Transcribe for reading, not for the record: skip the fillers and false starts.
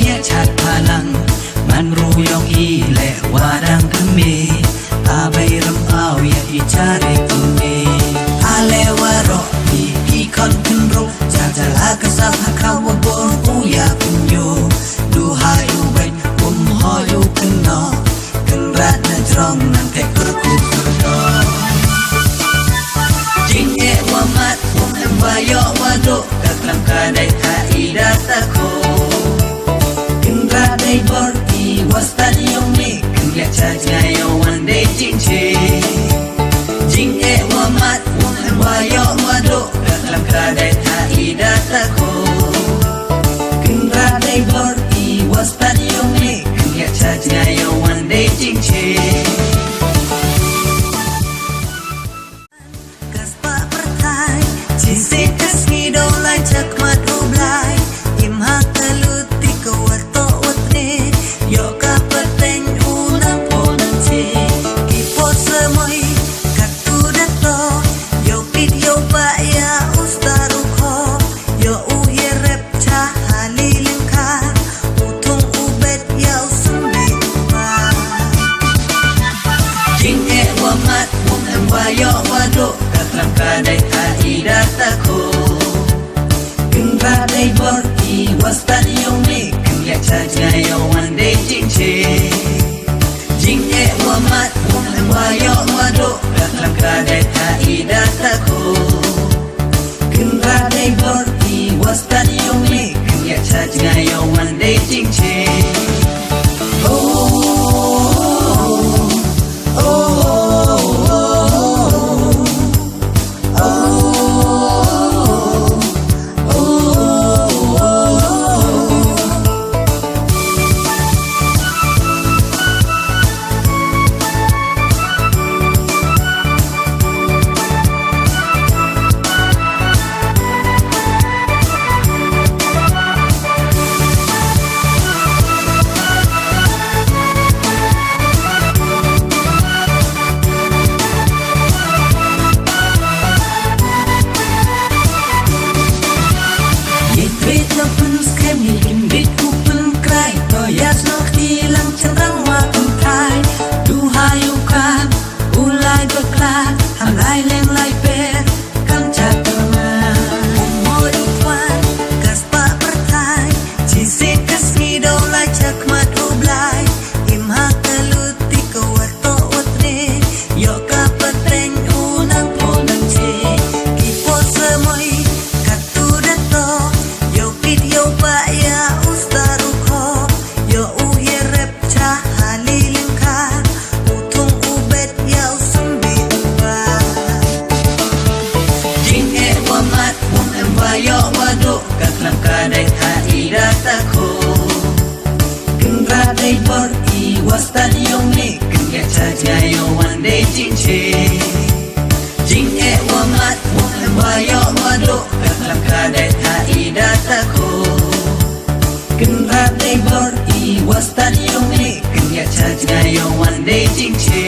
ya chat palang man ru yong i le wadang kami abai ram au ya i cari kuni ale waro i kon kunro jajal akasa hakawa bon uya punyo duhai uben hoyu kena kenrat na jrong nan te kurku kurdo jinge wamat bayo wado katram kadai haida tako kenrat dai borti wastan yong ni kenya chaja yo one day jinche jinge wamat bayo wado katram kadai haida tako kenrat dai borti wastan yong ni kenya chaja yo one day jinche yo wado katram kadai haida tako kenra dai borti wastan yong ni kenya chaja yo one day jinche jinge wamat yo wado katram kadai haida tako kenra dai borti wastan yong ni kenya chaja yo one day jinche yo wado katram kadai haida tako kenra dai borti wastan yong ni kenya chaja yo one day jinche jinge wamat yo wado katram kadai haida tako kenra dai borti wastan yong ni kenya chaja yo one day jinche